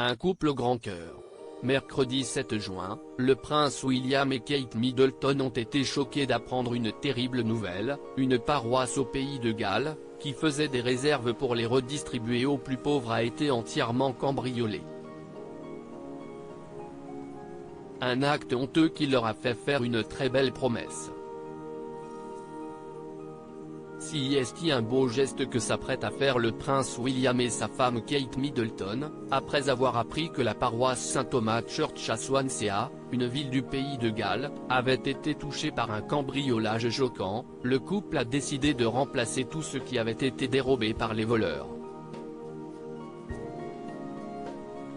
Un couple au grand cœur. Mercredi 7 juin, le prince William et Kate Middleton ont été choqués d'apprendre une terrible nouvelle: une paroisse au pays de Galles, qui faisait des réserves pour les redistribuer aux plus pauvres, a été entièrement cambriolée. Un acte honteux qui leur a fait faire une très belle promesse. Si est un beau geste que s'apprête à faire le prince William et sa femme Kate Middleton, après avoir appris que la paroisse Saint-Thomas Church à Swansea, une ville du pays de Galles, avait été touchée par un cambriolage choquant. Le couple a décidé de remplacer tout ce qui avait été dérobé par les voleurs.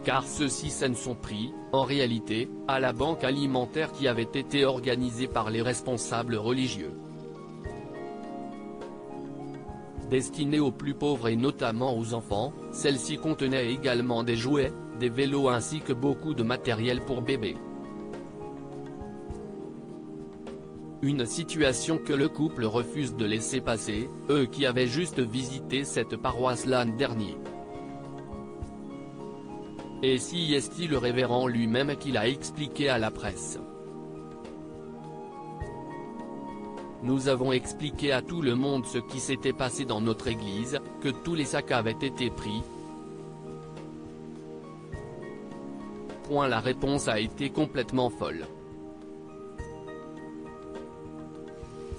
Car ceux-ci s'en sont pris, en réalité, à la banque alimentaire qui avait été organisée par les responsables religieux. Destinée aux plus pauvres et notamment aux enfants, celle-ci contenait également des jouets, des vélos ainsi que beaucoup de matériel pour bébés. Une situation que le couple refuse de laisser passer, eux qui avaient juste visité cette paroisse l'an dernier. Et si est le révérend lui-même qui l'a expliqué à la presse. Nous avons expliqué à tout le monde ce qui s'était passé dans notre église, que tous les sacs avaient été pris. La réponse a été complètement folle.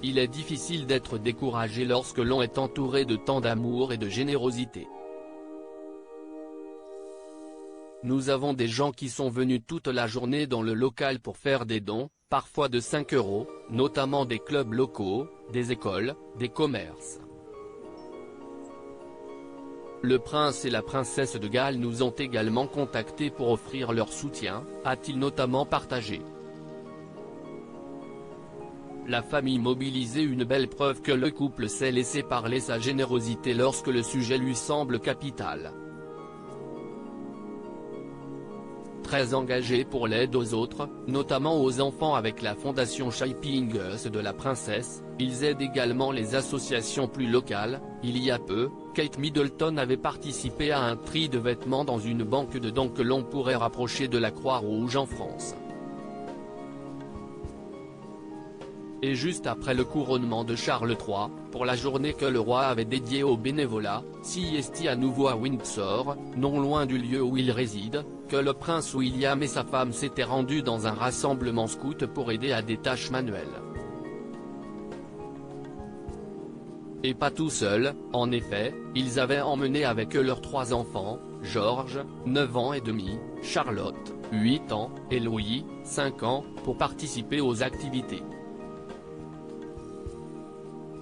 Il est difficile d'être découragé lorsque l'on est entouré de tant d'amour et de générosité. Nous avons des gens qui sont venus toute la journée dans le local pour faire des dons, parfois de 5 €, notamment des clubs locaux, des écoles, des commerces. Le prince et la princesse de Galles nous ont également contactés pour offrir leur soutien, a-t-il notamment partagé. La famille mobilisée, une belle preuve que le couple sait laisser parler sa générosité lorsque le sujet lui semble capital. Très engagés pour l'aide aux autres, notamment aux enfants avec la fondation Shaping Us de la princesse, ils aident également les associations plus locales. Il y a peu, Kate Middleton avait participé à un tri de vêtements dans une banque de dons que l'on pourrait rapprocher de la Croix-Rouge en France. Et juste après le couronnement de Charles III, pour la journée que le roi avait dédiée au bénévolat, si est à nouveau à Windsor, non loin du lieu où il réside, que le prince William et sa femme s'étaient rendus dans un rassemblement scout pour aider à des tâches manuelles. Et pas tout seuls, en effet, ils avaient emmené avec eux leurs 3 enfants, George, 9 ans et demi, Charlotte, 8 ans, et Louis, 5 ans, pour participer aux activités.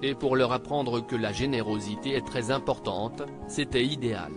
Et pour leur apprendre que la générosité est très importante, c'était idéal.